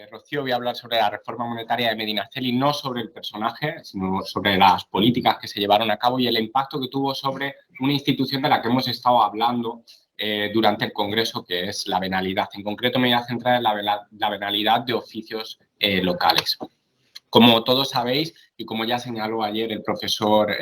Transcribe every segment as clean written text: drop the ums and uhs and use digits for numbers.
Rocío, voy a hablar sobre la reforma monetaria de Medinaceli, no sobre el personaje, sino sobre las políticas que se llevaron a cabo y el impacto que tuvo sobre una institución de la que hemos estado hablando durante el Congreso, que es la venalidad. En concreto, me voy a centrar en la venalidad de oficios locales. Como todos sabéis, y como ya señaló ayer el profesor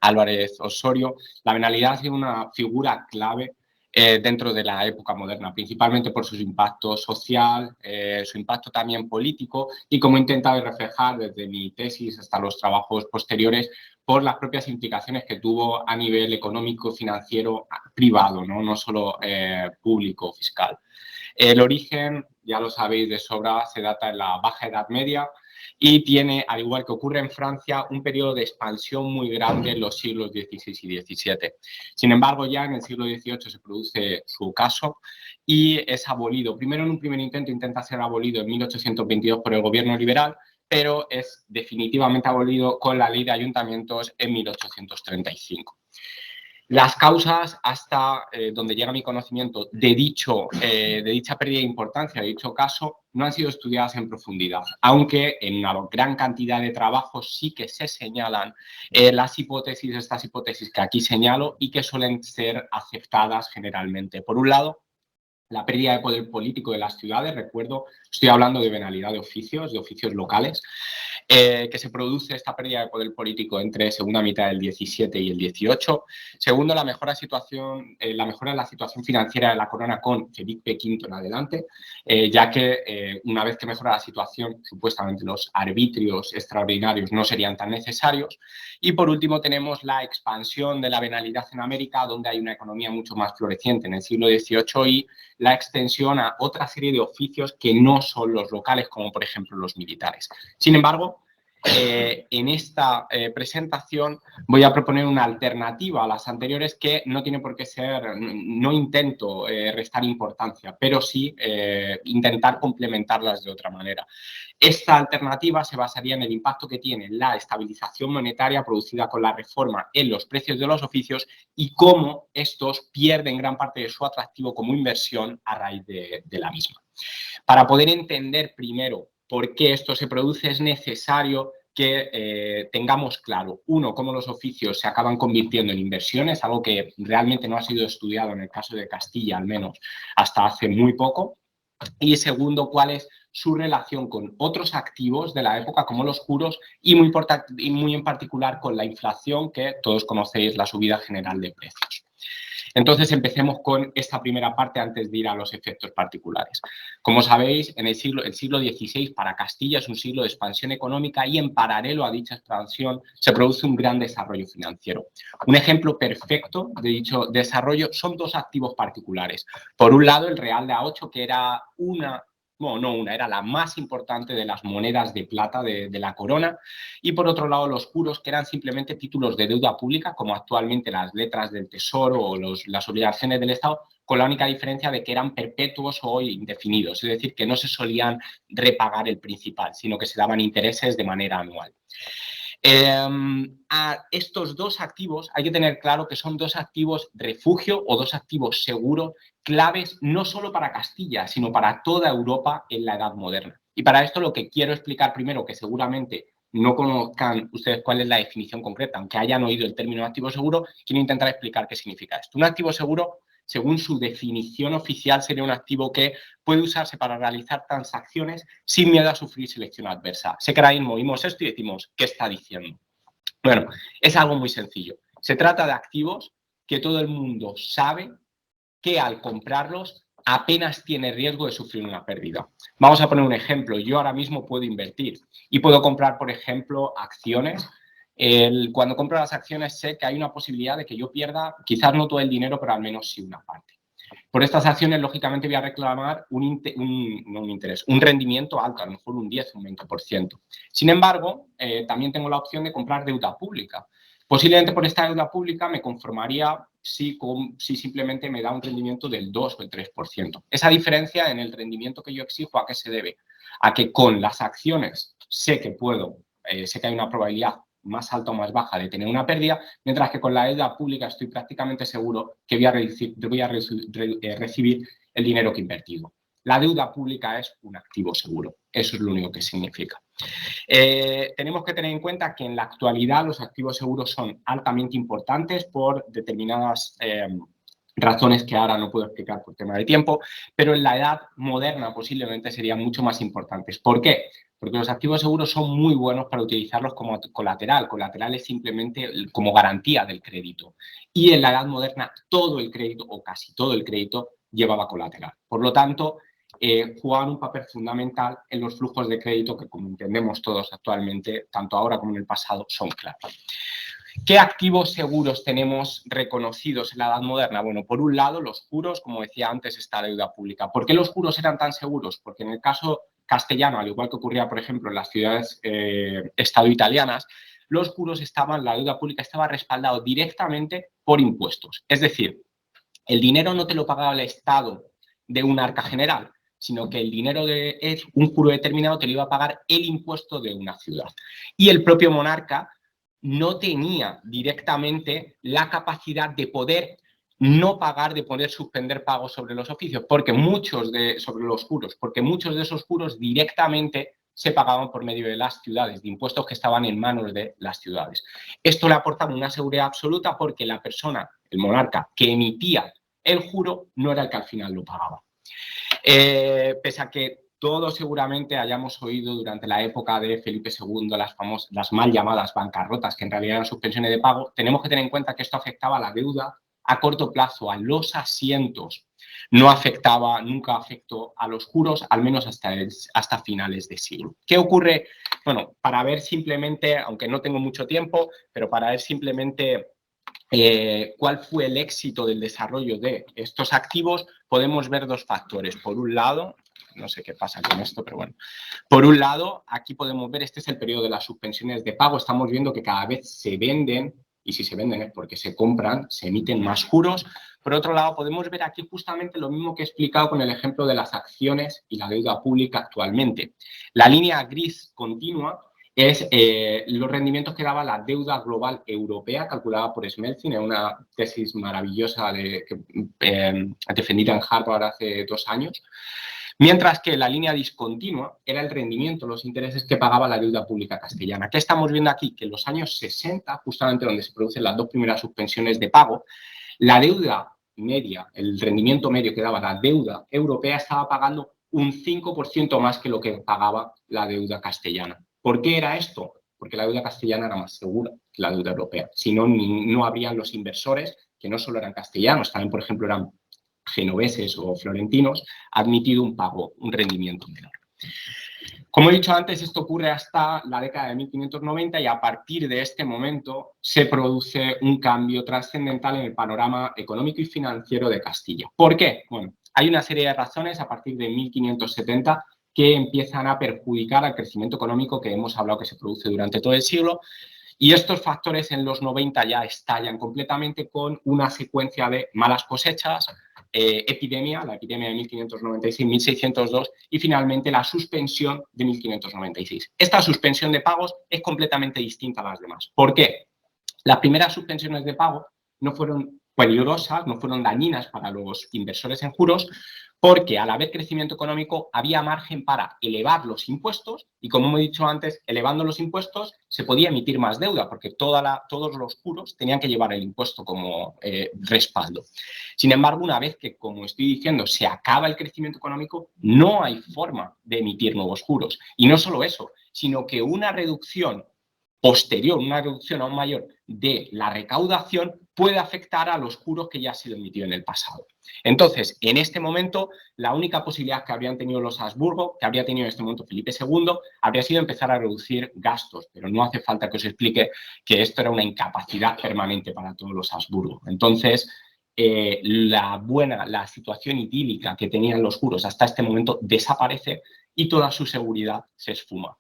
Álvarez Osorio, la venalidad ha sido una figura clave dentro de la época moderna, principalmente por su impacto social, su impacto también político y, como he intentado reflejar desde mi tesis hasta los trabajos posteriores, por las propias implicaciones que tuvo a nivel económico, financiero, privado, no solo público, fiscal. El origen, ya lo sabéis de sobra, se data en la Baja Edad Media y tiene, al igual que ocurre en Francia, un periodo de expansión muy grande en los siglos XVI y XVII. Sin embargo, ya en el siglo XVIII se produce su ocaso y es abolido. Primero, en un primer intenta ser abolido en 1822 por el gobierno liberal, pero es definitivamente abolido con la Ley de Ayuntamientos en 1835. Las causas, hasta donde llega mi conocimiento, de dicha pérdida de importancia, de dicho caso, no han sido estudiadas en profundidad, aunque en una gran cantidad de trabajos sí que se señalan estas hipótesis que aquí señalo y que suelen ser aceptadas generalmente. Por un lado, la pérdida de poder político de las ciudades, recuerdo, estoy hablando de venalidad de oficios locales, que se produce esta pérdida de poder político entre segunda mitad del 17 y el 18. Segundo, la mejora en la situación financiera de la corona con Felipe V en adelante, ya que una vez que mejora la situación, supuestamente los arbitrios extraordinarios no serían tan necesarios. Y por último tenemos la expansión de la venalidad en América, donde hay una economía mucho más floreciente en el siglo XVIII y la extensión a otra serie de oficios que no son los locales, como por ejemplo los militares. Sin embargo, en esta presentación voy a proponer una alternativa a las anteriores que no tiene por qué ser, no intento restar importancia, pero sí intentar complementarlas de otra manera. Esta alternativa se basaría en el impacto que tiene la estabilización monetaria producida con la reforma en los precios de los oficios y cómo estos pierden gran parte de su atractivo como inversión a raíz de la misma. Para poder entender primero por qué esto se produce, es necesario que tengamos claro, uno, cómo los oficios se acaban convirtiendo en inversiones, algo que realmente no ha sido estudiado en el caso de Castilla, al menos hasta hace muy poco, y segundo, cuál es su relación con otros activos de la época como los juros y muy en particular con la inflación, que todos conocéis, la subida general de precios. Entonces, empecemos con esta primera parte antes de ir a los efectos particulares. Como sabéis, el siglo XVI para Castilla es un siglo de expansión económica y en paralelo a dicha expansión se produce un gran desarrollo financiero. Un ejemplo perfecto de dicho desarrollo son dos activos particulares. Por un lado, el Real de A8, que era era la más importante de las monedas de plata de la corona, y por otro lado los juros, que eran simplemente títulos de deuda pública, como actualmente las letras del Tesoro o las obligaciones del Estado, con la única diferencia de que eran perpetuos o indefinidos, es decir, que no se solían repagar el principal, sino que se daban intereses de manera anual. A estos dos activos hay que tener claro que son dos activos refugio o dos activos seguros claves no solo para Castilla, sino para toda Europa en la Edad Moderna. Y para esto lo que quiero explicar primero, que seguramente no conozcan ustedes cuál es la definición concreta, aunque hayan oído el término activo seguro, quiero intentar explicar qué significa esto. Un activo seguro, según su definición oficial, sería un activo que puede usarse para realizar transacciones sin miedo a sufrir selección adversa. Sé que ahora mismo oímos esto y decimos, ¿qué está diciendo? Bueno, es algo muy sencillo. Se trata de activos que todo el mundo sabe que al comprarlos apenas tiene riesgo de sufrir una pérdida. Vamos a poner un ejemplo. Yo ahora mismo puedo invertir y puedo comprar, por ejemplo, acciones. Cuando compro las acciones sé que hay una posibilidad de que yo pierda, quizás no todo el dinero, pero al menos sí una parte. Por estas acciones, lógicamente, voy a reclamar un rendimiento alto, a lo mejor un 10, un 20%. Sin embargo, también tengo la opción de comprar deuda pública. Posiblemente por esta deuda pública me conformaría si simplemente me da un rendimiento del 2 o el 3%. Esa diferencia en el rendimiento que yo exijo, ¿a qué se debe? A que con las acciones sé que hay una probabilidad más alta o más baja de tener una pérdida, mientras que con la deuda pública estoy prácticamente seguro que voy a recibir el dinero que he invertido. La deuda pública es un activo seguro. Eso es lo único que significa. Tenemos que tener en cuenta que en la actualidad los activos seguros son altamente importantes por determinadas razones que ahora no puedo explicar por tema de tiempo, pero en la edad moderna posiblemente serían mucho más importantes. ¿Por qué? Porque los activos seguros son muy buenos para utilizarlos como colateral. Colateral es simplemente como garantía del crédito. Y en la edad moderna todo el crédito, o casi todo el crédito, llevaba colateral. Por lo tanto, juegan un papel fundamental en los flujos de crédito que, como entendemos todos actualmente, tanto ahora como en el pasado, son clave. ¿Qué activos seguros tenemos reconocidos en la edad moderna? Bueno, por un lado, los juros, como decía antes, está la deuda pública. ¿Por qué los juros eran tan seguros? Porque en el caso castellano, al igual que ocurría, por ejemplo, en las ciudades estado italianas, los juros la deuda pública estaba respaldado directamente por impuestos. Es decir, el dinero no te lo pagaba el Estado de un arca general, sino que el dinero de un juro determinado te lo iba a pagar el impuesto de una ciudad. Y el propio monarca no tenía directamente la capacidad de poder no pagar, de poder suspender pagos sobre los oficios, sobre los juros, porque muchos de esos juros directamente se pagaban por medio de las ciudades, de impuestos que estaban en manos de las ciudades. Esto le aportaba una seguridad absoluta porque la persona, el monarca, que emitía el juro no era el que al final lo pagaba. Pese a que todos seguramente hayamos oído durante la época de Felipe II las mal llamadas bancarrotas, que en realidad eran suspensiones de pago, tenemos que tener en cuenta que esto afectaba a la deuda a corto plazo, a los asientos. Nunca afectó a los juros, al menos hasta finales de siglo. ¿Qué ocurre? Bueno, para ver simplemente, aunque no tengo mucho tiempo, pero para ver simplemente cuál fue el éxito del desarrollo de estos activos, podemos ver dos factores. Por un lado, no sé qué pasa con esto, pero bueno. Por un lado, aquí podemos ver, este es el periodo de las suspensiones de pago. Estamos viendo que cada vez se venden, y si se venden es porque se compran, se emiten más juros. Por otro lado, podemos ver aquí justamente lo mismo que he explicado con el ejemplo de las acciones y la deuda pública actualmente. La línea gris continua es los rendimientos que daba la deuda global europea calculada por Smeltzer, en una tesis maravillosa defendida en Harvard hace 2 años, mientras que la línea discontinua era el rendimiento, los intereses que pagaba la deuda pública castellana. ¿Qué estamos viendo aquí? Que en los años 60, justamente donde se producen las 2 primeras suspensiones de pago, la deuda media, el rendimiento medio que daba la deuda europea estaba pagando un 5% más que lo que pagaba la deuda castellana. ¿Por qué era esto? Porque la deuda castellana era más segura que la deuda europea. Si no, no habrían los inversores, que no solo eran castellanos, también, por ejemplo, eran genoveses o florentinos, admitido un rendimiento menor. Como he dicho antes, esto ocurre hasta la década de 1590 y a partir de este momento se produce un cambio trascendental en el panorama económico y financiero de Castilla. ¿Por qué? Bueno, hay una serie de razones a partir de 1570 que empiezan a perjudicar al crecimiento económico que hemos hablado que se produce durante todo el siglo. Y estos factores en los 90 ya estallan completamente con una secuencia de malas cosechas, la epidemia de 1596-1602 y finalmente la suspensión de 1596. Esta suspensión de pagos es completamente distinta a las demás. ¿Por qué? Las primeras suspensiones de pago no fueron peligrosas, no fueron dañinas para los inversores en juros, porque al haber crecimiento económico había margen para elevar los impuestos y, como he dicho antes, elevando los impuestos se podía emitir más deuda porque todos los juros tenían que llevar el impuesto como respaldo. Sin embargo, una vez que, como estoy diciendo, se acaba el crecimiento económico, no hay forma de emitir nuevos juros. Y no solo eso, sino que una reducción posterior, una reducción aún mayor de la recaudación puede afectar a los juros que ya han sido emitidos en el pasado. Entonces, en este momento, la única posibilidad que habrían tenido los Habsburgo, que habría tenido en este momento Felipe II, habría sido empezar a reducir gastos, pero no hace falta que os explique que esto era una incapacidad permanente para todos los Habsburgo. Entonces, la situación idílica que tenían los juros hasta este momento desaparece y toda su seguridad se esfuma.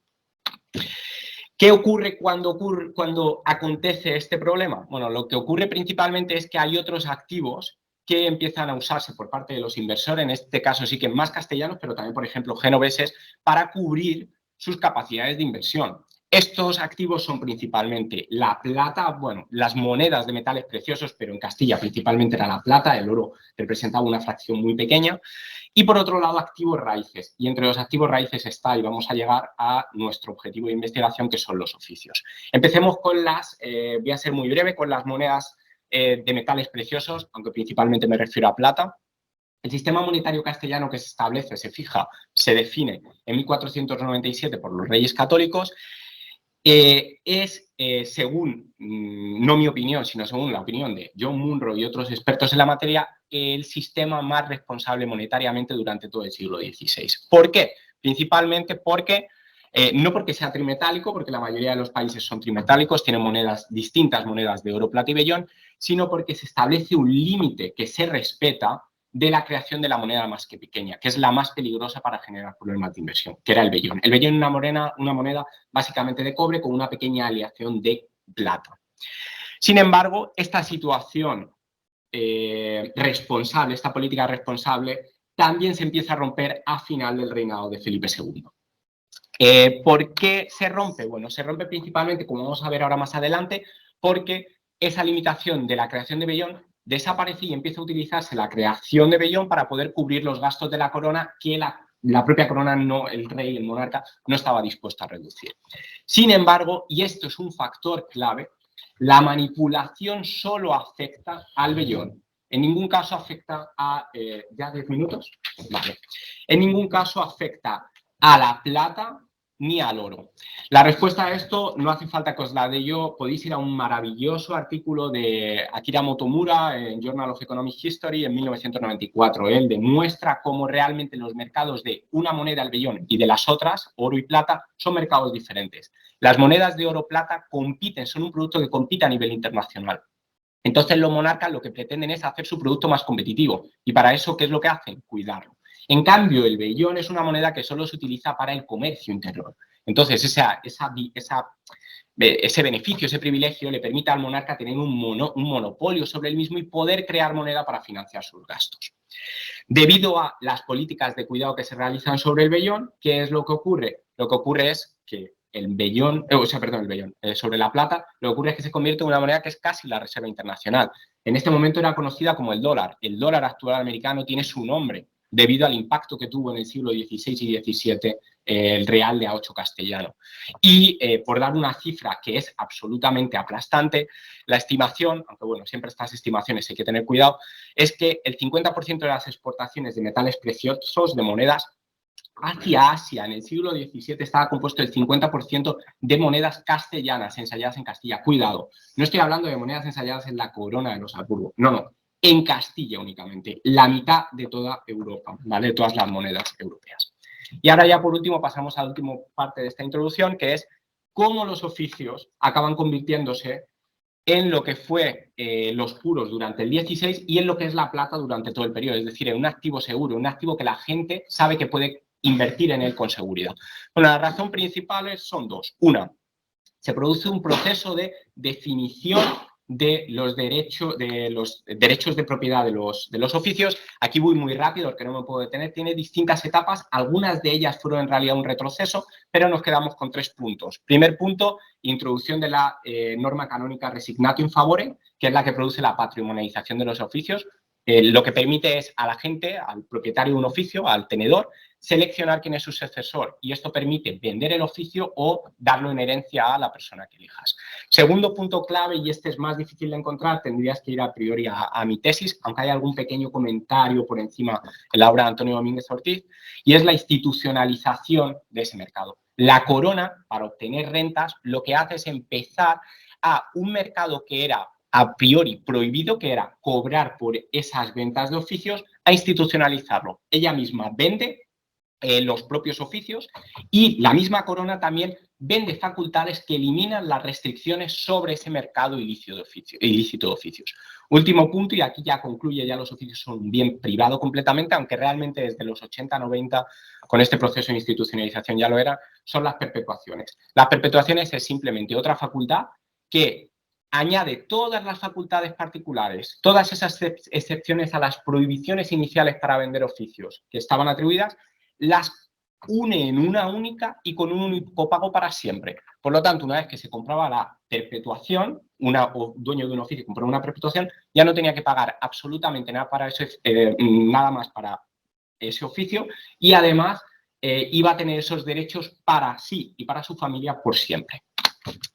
¿Qué ocurre cuando acontece este problema? Bueno, lo que ocurre principalmente es que hay otros activos que empiezan a usarse por parte de los inversores, en este caso sí que más castellanos, pero también, por ejemplo, genoveses, para cubrir sus capacidades de inversión. Estos activos son principalmente la plata, bueno, las monedas de metales preciosos, pero en Castilla principalmente era la plata, el oro representaba una fracción muy pequeña. Y por otro lado, activos raíces. Y entre los activos raíces está, y vamos a llegar a nuestro objetivo de investigación, que son los oficios. Empecemos con voy a ser muy breve, con las monedas de metales preciosos, aunque principalmente me refiero a plata. El sistema monetario castellano que se establece, se fija, se define en 1497 por los Reyes Católicos. Según, no mi opinión, sino según la opinión de John Munro y otros expertos en la materia, el sistema más responsable monetariamente durante todo el siglo XVI. ¿Por qué? Principalmente porque, no porque sea trimetálico, porque la mayoría de los países son trimetálicos, tienen monedas, distintas monedas de oro, plata y vellón, sino porque se establece un límite que se respeta de la creación de la moneda más que pequeña, que es la más peligrosa para generar problemas de inversión, que era el vellón. El vellón es una moneda básicamente de cobre con una pequeña aleación de plata. Sin embargo, esta situación responsable, esta política responsable, también se empieza a romper a final del reinado de Felipe II. ¿Por qué se rompe? Bueno, se rompe principalmente, como vamos a ver ahora más adelante, porque esa limitación de la creación de vellón desaparece y empieza a utilizarse la creación de vellón para poder cubrir los gastos de la corona que la propia corona, no, el rey, el monarca, no estaba dispuesto a reducir. Sin embargo, y esto es un factor clave, la manipulación solo afecta al vellón. En ningún caso afecta a... ¿Ya 10 minutos? Vale. En ningún caso afecta a la plata ni al oro. La respuesta a esto no hace falta que os la dé yo, podéis ir a un maravilloso artículo de Akira Motomura en Journal of Economic History en 1994. Él demuestra cómo realmente los mercados de una moneda, el vellón, y de las otras, oro y plata, son mercados diferentes. Las monedas de oro-plata compiten, son un producto que compite a nivel internacional. Entonces los monarcas lo que pretenden es hacer su producto más competitivo y para eso, ¿qué es lo que hacen? Cuidarlo. En cambio, el vellón es una moneda que solo se utiliza para el comercio interior. Entonces, ese beneficio, ese privilegio le permite al monarca tener un monopolio sobre el mismo y poder crear moneda para financiar sus gastos. Debido a las políticas de cuidado que se realizan sobre el vellón, ¿qué es lo que ocurre? Lo que ocurre es que sobre la plata, lo que ocurre es que se convierte en una moneda que es casi la reserva internacional. En este momento era conocida como el dólar. El dólar actual americano tiene su nombre debido al impacto que tuvo en el siglo XVI y XVII el real de A8 castellano. Y por dar una cifra que es absolutamente aplastante, la estimación, aunque bueno, siempre estas estimaciones hay que tener cuidado, es que el 50% de las exportaciones de metales preciosos, de monedas, hacia Asia en el siglo XVII estaba compuesto el 50% de monedas castellanas ensayadas en Castilla. Cuidado, no estoy hablando de monedas ensayadas en la corona de los Habsburgo, no, en Castilla únicamente, la mitad de toda Europa, ¿vale? De todas las monedas europeas. Y ahora ya por último pasamos a la última parte de esta introducción, que es cómo los oficios acaban convirtiéndose en lo que fue los puros durante el 16 y en lo que es la plata durante todo el periodo, es decir, en un activo seguro, un activo que la gente sabe que puede invertir en él con seguridad. Bueno, las razones principales son dos. Una, se produce un proceso de definición de los derechos de propiedad de los oficios. Aquí voy muy rápido porque no me puedo detener. Tiene distintas etapas. Algunas de ellas fueron en realidad un retroceso, pero nos quedamos con 3 puntos. Primer punto, introducción de la norma canónica Resignatio in Favore, que es la que produce la patrimonialización de los oficios. Lo que permite es a la gente, al propietario de un oficio, al tenedor, seleccionar quién es su sucesor y esto permite vender el oficio o darlo en herencia a la persona que elijas. Segundo punto clave, y este es más difícil de encontrar, tendrías que ir a priori a mi tesis, aunque hay algún pequeño comentario por encima en la obra de Antonio Domínguez Ortiz, y es la institucionalización de ese mercado. La corona, para obtener rentas, lo que hace es empezar a un mercado que era a priori prohibido, que era cobrar por esas ventas de oficios, a institucionalizarlo. Ella misma vende los propios oficios y la misma corona también vende facultades que eliminan las restricciones sobre ese mercado ilícito de oficios. Último punto, y aquí ya concluye, ya los oficios son un bien privado completamente, aunque realmente desde los 80-90 con este proceso de institucionalización ya lo era, son las perpetuaciones. Las perpetuaciones es simplemente otra facultad que añade todas las facultades particulares, todas esas excepciones a las prohibiciones iniciales para vender oficios que estaban atribuidas, las une en una única y con un único pago para siempre. Por lo tanto, una vez que se compraba la perpetuación, o dueño de un oficio compraba una perpetuación, ya no tenía que pagar absolutamente nada, nada más para ese oficio y además iba a tener esos derechos para sí y para su familia por siempre.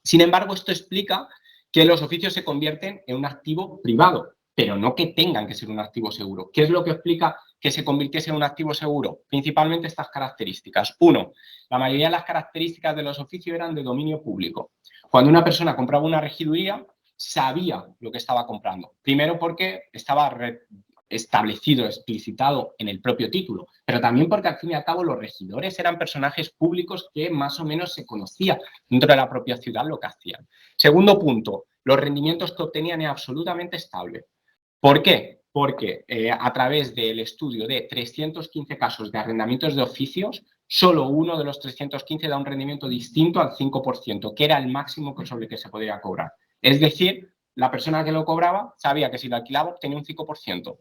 Sin embargo, esto explica que los oficios se convierten en un activo privado, pero no que tengan que ser un activo seguro. ¿Qué es lo que explica que se convirtiese en un activo seguro? Principalmente estas características. Uno, la mayoría de las características de los oficios eran de dominio público. Cuando una persona compraba una regiduría, sabía lo que estaba comprando. Primero porque estaba establecido, explicitado en el propio título, pero también porque al fin y al cabo los regidores eran personajes públicos que más o menos se conocía dentro de la propia ciudad lo que hacían. Segundo punto, los rendimientos que obtenían eran absolutamente estables. ¿Por qué? Porque a través del estudio de 315 casos de arrendamientos de oficios, solo uno de los 315 da un rendimiento distinto al 5%, que era el máximo sobre el que se podía cobrar. Es decir, la persona que lo cobraba sabía que si lo alquilaba obtenía un 5%.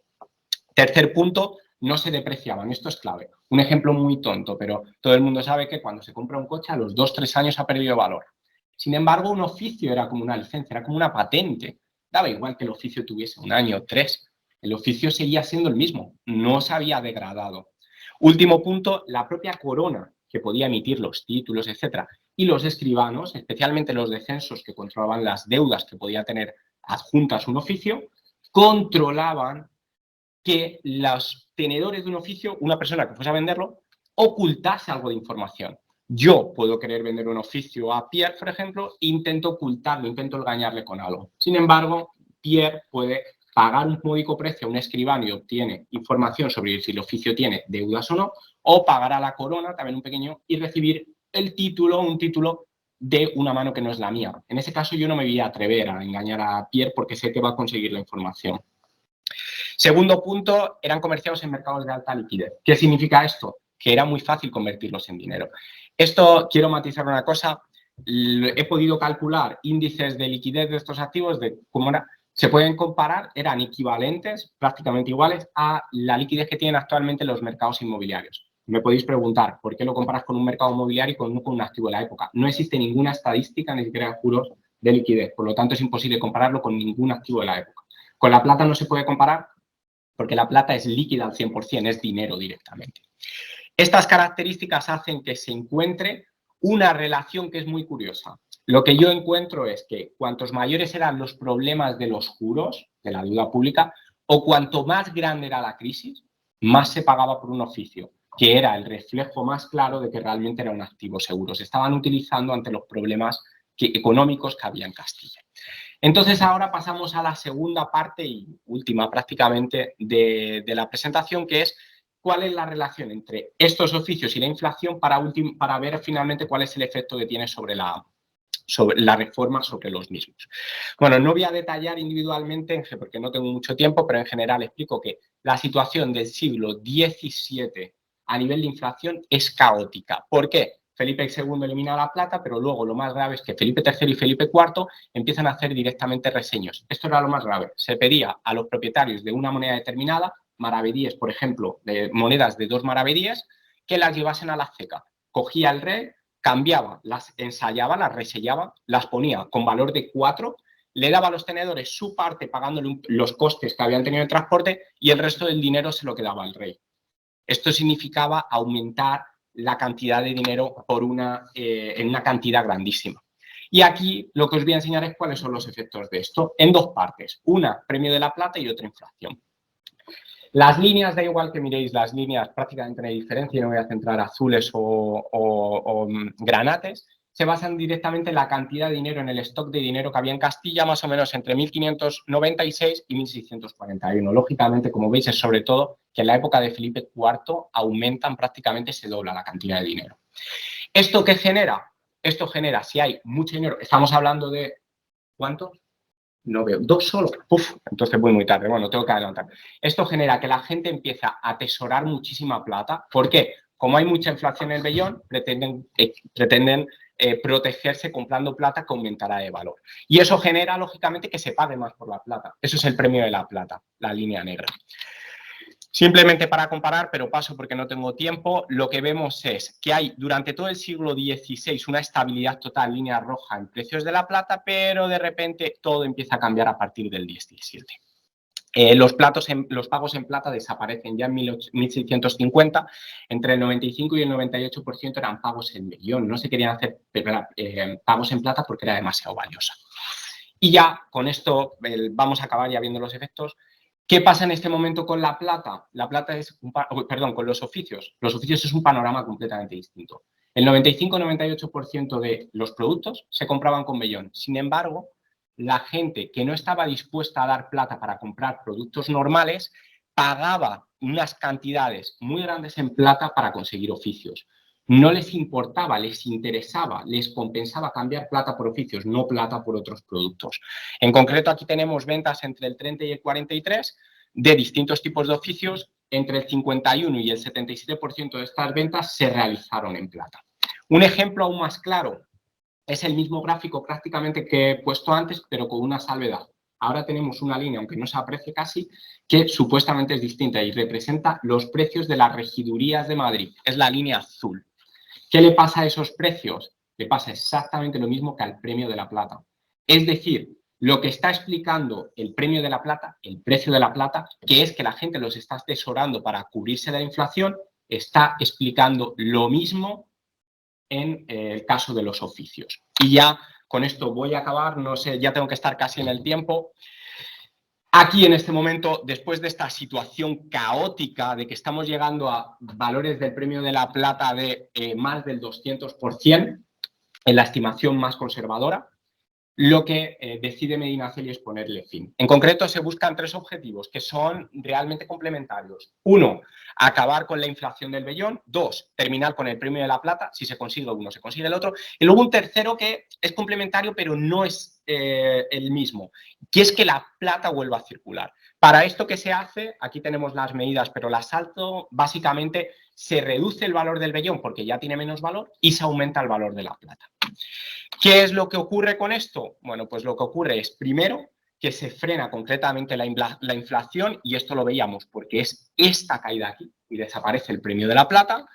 Tercer punto, no se depreciaban. Esto es clave. Un ejemplo muy tonto, pero todo el mundo sabe que cuando se compra un coche a los 2-3 años ha perdido valor. Sin embargo, un oficio era como una licencia, era como una patente. Daba igual que el oficio tuviese 1 año o 3. El oficio seguía siendo el mismo, no se había degradado. Último punto, la propia corona que podía emitir los títulos, etcétera, y los escribanos, especialmente los de censos que controlaban las deudas que podía tener adjuntas un oficio, controlaban que los tenedores de un oficio, una persona que fuese a venderlo, ocultase algo de información. Yo puedo querer vender un oficio a Pierre, por ejemplo, e intento ocultarlo, intento engañarle con algo. Sin embargo, Pierre puede pagar un módico precio a un escribano y obtiene información sobre si el oficio tiene deudas o no, o pagar a la corona, también un pequeño, y recibir el título, un título de una mano que no es la mía. En ese caso yo no me voy a atrever a engañar a Pierre porque sé que va a conseguir la información. Segundo punto, eran comerciados en mercados de alta liquidez. ¿Qué significa esto? Que era muy fácil convertirlos en dinero. Esto, quiero matizar una cosa, he podido calcular índices de liquidez de estos activos, de cómo se pueden comparar, eran equivalentes, prácticamente iguales, a la liquidez que tienen actualmente los mercados inmobiliarios. Me podéis preguntar, ¿por qué lo comparas con un mercado inmobiliario y con un activo de la época? No existe ninguna estadística, ni siquiera juros de liquidez, por lo tanto es imposible compararlo con ningún activo de la época. Con la plata no se puede comparar porque la plata es líquida al 100%, es dinero directamente. Estas características hacen que se encuentre una relación que es muy curiosa. Lo que yo encuentro es que cuantos mayores eran los problemas de los juros, de la deuda pública, o cuanto más grande era la crisis, más se pagaba por un oficio, que era el reflejo más claro de que realmente era un activo seguro. Se estaban utilizando ante los problemas económicos que había en Castilla. Entonces ahora pasamos a la segunda parte y última prácticamente de la presentación, que es cuál es la relación entre estos oficios y la inflación para ver finalmente cuál es el efecto que tiene sobre la reforma sobre los mismos. Bueno, no voy a detallar individualmente porque no tengo mucho tiempo, pero en general explico que la situación del siglo XVII a nivel de inflación es caótica. ¿Por qué? Felipe II elimina la plata, pero luego lo más grave es que Felipe III y Felipe IV empiezan a hacer directamente reseños. Esto era lo más grave. Se pedía a los propietarios de una moneda determinada, maravedíes, por ejemplo, de monedas de 2 maravedíes, que las llevasen a la ceca. Cogía el rey, cambiaba, las ensayaba, las resellaba, las ponía con valor de 4, le daba a los tenedores su parte pagándole los costes que habían tenido el transporte y el resto del dinero se lo quedaba al rey. Esto significaba aumentar la cantidad de dinero en una cantidad grandísima. Y aquí lo que os voy a enseñar es cuáles son los efectos de esto en 2 partes. Una, premio de la plata y otra, inflación. Las líneas, da igual que miréis las líneas, prácticamente no hay diferencia, no voy a centrar azules o granates, se basan directamente en la cantidad de dinero, en el stock de dinero que había en Castilla, más o menos entre 1596 y 1641. Lógicamente, como veis, es sobre todo que en la época de Felipe IV aumentan, prácticamente se dobla la cantidad de dinero. ¿Esto qué genera? Esto genera, si hay mucho dinero, estamos hablando de, ¿cuánto? No veo, 2 solo. Uf, entonces voy muy tarde. Bueno, tengo que adelantar. Esto genera que la gente empieza a atesorar muchísima plata. ¿Por qué? Como hay mucha inflación en el vellón, pretenden protegerse comprando plata que aumentará de valor. Y eso genera, lógicamente, que se pague más por la plata. Eso es el premio de la plata, la línea negra. Simplemente para comparar, pero paso porque no tengo tiempo, lo que vemos es que hay durante todo el siglo XVI una estabilidad total, línea roja en precios de la plata, pero de repente todo empieza a cambiar a partir del XVII. Los pagos en plata desaparecen ya en 1650. Entre el 95 y el 98% eran pagos en vellón. No se querían hacer pagos en plata porque era demasiado valiosa. Y ya con esto vamos a acabar ya viendo los efectos. ¿Qué pasa en este momento con la plata? La plata es, con los oficios. Los oficios es un panorama completamente distinto. El 95-98% de los productos se compraban con vellón. Sin embargo, la gente que no estaba dispuesta a dar plata para comprar productos normales pagaba unas cantidades muy grandes en plata para conseguir oficios. No les importaba, les interesaba, les compensaba cambiar plata por oficios, no plata por otros productos. En concreto, aquí tenemos ventas entre el 30 y el 43 de distintos tipos de oficios. Entre el 51 y el 77% de estas ventas se realizaron en plata. Un ejemplo aún más claro es el mismo gráfico prácticamente que he puesto antes, pero con una salvedad. Ahora tenemos una línea, aunque no se aprecie casi, que supuestamente es distinta y representa los precios de las regidurías de Madrid. Es la línea azul. ¿Qué le pasa a esos precios? Le pasa exactamente lo mismo que al premio de la plata. Es decir, lo que está explicando el premio de la plata, el precio de la plata, que es que la gente los está atesorando para cubrirse de la inflación, está explicando lo mismo en el caso de los oficios. Y ya con esto voy a acabar, no sé, ya tengo que estar casi en el tiempo. Aquí en este momento, después de esta situación caótica de que estamos llegando a valores del premio de la plata de más del 200%, en la estimación más conservadora, lo que decide Medinaceli es ponerle fin. En concreto, se buscan tres objetivos que son realmente complementarios. Uno, acabar con la inflación del vellón. Dos, terminar con el premio de la plata. Si se consigue uno, se consigue el otro. Y luego un tercero que es complementario, pero no es el mismo, que es que la plata vuelva a circular. Para esto, ¿qué se hace? Aquí tenemos las medidas, pero las salto. Básicamente, se reduce el valor del vellón porque ya tiene menos valor y se aumenta el valor de la plata. ¿Qué es lo que ocurre con esto? Bueno, pues lo que ocurre es, primero, que se frena concretamente la inflación, y esto lo veíamos porque es esta caída aquí, y desaparece el premio de la plata,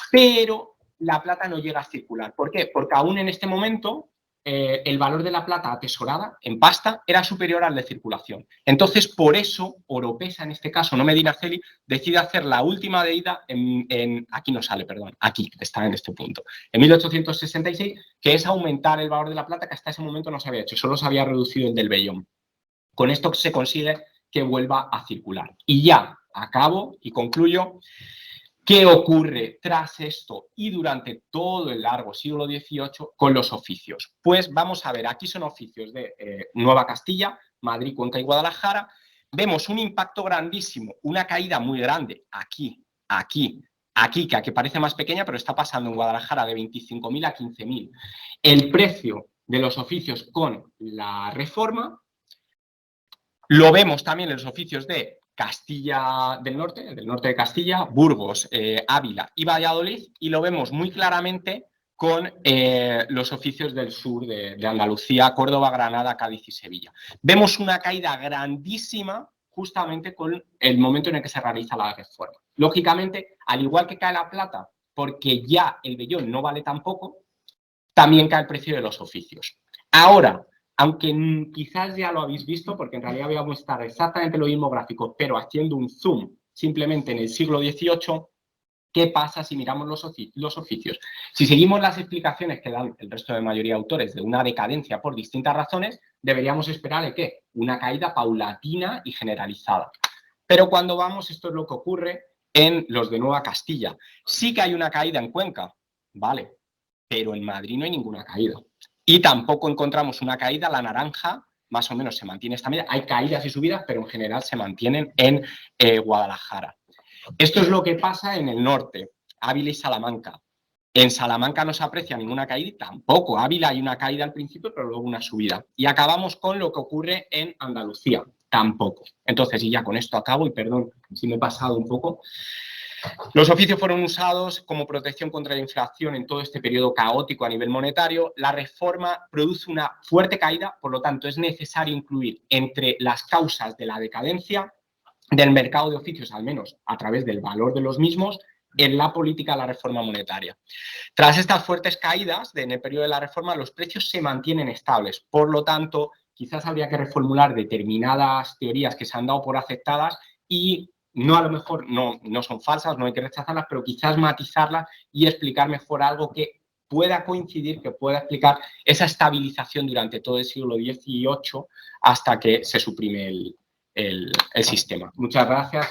pero la plata no llega a circular. ¿Por qué? Porque aún en este momento el valor de la plata atesorada en pasta era superior al de circulación. Entonces, por eso, Oropesa, en este caso, no Medinaceli, decide hacer la última medida aquí no sale, perdón, aquí está en este punto, en 1866, que es aumentar el valor de la plata, que hasta ese momento no se había hecho, solo se había reducido el del vellón. Con esto se consigue que vuelva a circular. Y ya acabo y concluyo. ¿Qué ocurre tras esto y durante todo el largo siglo XVIII con los oficios? Pues vamos a ver, aquí son oficios de Nueva Castilla, Madrid, Cuenca y Guadalajara. Vemos un impacto grandísimo, una caída muy grande aquí, que aquí parece más pequeña, pero está pasando en Guadalajara de 25.000 a 15.000. El precio de los oficios con la reforma lo vemos también en los oficios de Castilla del norte de Castilla, Burgos, Ávila y Valladolid, y lo vemos muy claramente con los oficios del sur de Andalucía, Córdoba, Granada, Cádiz y Sevilla. Vemos una caída grandísima justamente con el momento en el que se realiza la reforma. Lógicamente, al igual que cae la plata, porque ya el vellón no vale tan poco, también cae el precio de los oficios. Ahora, aunque quizás ya lo habéis visto, porque en realidad voy a mostrar exactamente lo mismo gráfico, pero haciendo un zoom simplemente en el siglo XVIII, ¿qué pasa si miramos los oficios? Si seguimos las explicaciones que dan el resto de mayoría de autores de una decadencia por distintas razones, deberíamos esperar de ¿qué? Una caída paulatina y generalizada. Pero cuando vamos, esto es lo que ocurre en los de Nueva Castilla. Sí que hay una caída en Cuenca, ¿vale? Pero en Madrid no hay ninguna caída. Y tampoco encontramos una caída, la naranja más o menos se mantiene esta medida. Hay caídas y subidas, pero en general se mantienen en Guadalajara. Esto es lo que pasa en el norte, Ávila y Salamanca. En Salamanca no se aprecia ninguna caída y tampoco. Ávila hay una caída al principio, pero luego una subida. Y acabamos con lo que ocurre en Andalucía. Tampoco. Entonces, y ya con esto acabo, y perdón si me he pasado un poco. Los oficios fueron usados como protección contra la inflación en todo este periodo caótico a nivel monetario. La reforma produce una fuerte caída, por lo tanto es necesario incluir entre las causas de la decadencia del mercado de oficios, al menos a través del valor de los mismos, en la política de la reforma monetaria. Tras estas fuertes caídas en el periodo de la reforma, los precios se mantienen estables. Por lo tanto, quizás habría que reformular determinadas teorías que se han dado por aceptadas y no, a lo mejor no son falsas, no hay que rechazarlas, pero quizás matizarlas y explicar mejor algo que pueda coincidir, que pueda explicar esa estabilización durante todo el siglo XVIII hasta que se suprime el sistema. Muchas gracias.